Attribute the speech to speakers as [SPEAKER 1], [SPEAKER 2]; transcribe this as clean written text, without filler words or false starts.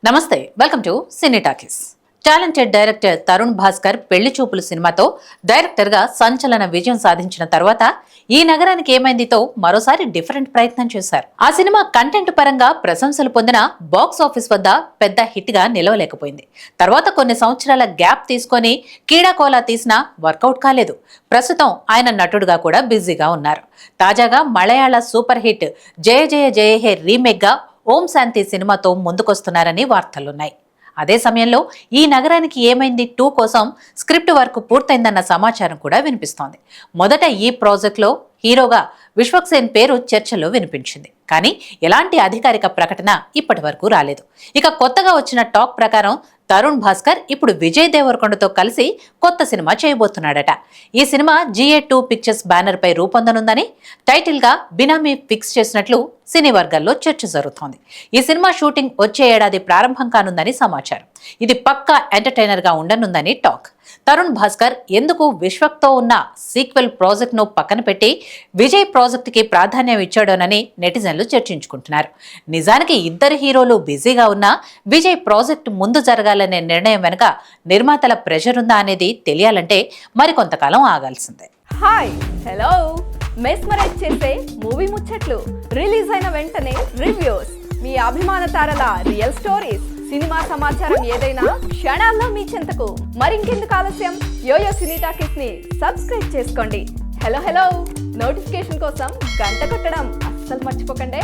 [SPEAKER 1] నమస్తే, welcome to cine talkies. Talented director Tarun Bhaskar పెళ్లి చూపులు సినిమాతో డైరెక్టర్ గా సంచలన విజయం సాధించిన తర్వాత ఈ నగరానికి ఏమైందితో మరోసారి డిఫరెంట్ ప్రయత్నం చేశారు. ఆ సినిమా కంటెంట్ పరంగా ప్రశంసలు పొందిన బాక్స్ ఆఫీస్ వద్ద పెద్ద హిట్ గా నిలవలేకపోయింది. తర్వాత కొన్ని సంవత్సరాల గ్యాప్ తీసుకొని కీడాకోలా తీసినా వర్కౌట్ కాలేదు. ప్రస్తుతం ఆయన నటుడుగా కూడా బిజీగా ఉన్నారు. తాజాగా మలయాళ సూపర్ హిట్ జయ జయ జయ హే రీమేక్ గా ఓం శాంతి సినిమాతో ముందుకొస్తున్నారని వార్తలున్నాయి. అదే సమయంలో ఈ నగరానికి ఏమైంది 2 కోసం స్క్రిప్ట్ వర్క్ పూర్తయిందన్న సమాచారం కూడా వినిపిస్తోంది. మొదట ఈ ప్రాజెక్టులో హీరోగా విశ్వక్సేన్ పేరు చర్చలో వినిపించింది. కానీ ఎలాంటి అధికారిక ప్రకటన ఇప్పటి వరకు రాలేదు. ఇక కొత్తగా వచ్చిన టాక్ ప్రకారం తరుణ్ భాస్కర్ ఇప్పుడు విజయ్ దేవరకొండతో కలిసి కొత్త సినిమా చేయబోతున్నాడట. ఈ సినిమా GA2 పిక్చర్స్ బ్యానర్ పై రూపొందనుందని, టైటిల్ గా బినామీ ఫిక్స్ చేసినట్లు సినీ వర్గాల్లో చర్చ జరుగుతోంది. ఈ సినిమా షూటింగ్ వచ్చే ఏడాది ప్రారంభం కానుందని సమాచారం. ఇది పక్కా ఎంటర్టైనర్ గా ఉండనుందని టాక్. తరుణ్ భాస్కర్ ఎందుకు విశ్వక్తో ఉన్న సీక్వెల్ ప్రాజెక్ట్ ను పక్కన పెట్టి విజయ్ ప్రాజెక్ట్ కి ప్రాధాన్యం ఇచ్చాడోనని నెటిజన్లు చర్చించుకుంటున్నారు. నిజానికి ఇద్దరు హీరోలు బిజీగా ఉన్నా విజయ్ ప్రాజెక్ట్ ముందు జరగాలనే నిర్ణయం వెనుక నిర్మాతల ప్రెషర్ ఉందా అనేది తెలియాలంటే మరికొంతకాలం ఆగాల్సిందే.
[SPEAKER 2] హాయ్, హలో, మెస్మరైజ్ చేసే మూవీ ముచ్చట్లు, రిలీజ్ అయిన వెంటనే రివ్యూస్, మీ అభిమాన తారల రియల్ స్టోరీస్, సినిమా సమాచారం ఏదైనా క్షణాల్లో మీ చెంతకు. మరింకెందుకు ఆలస్యం, యోయో సినీ టాకీస్ ని సబ్స్క్రైబ్ చేసుకోండి. హలో హలో నోటిఫికేషన్ కోసం గంట కొట్టడం అస్సలు మర్చిపోకండి.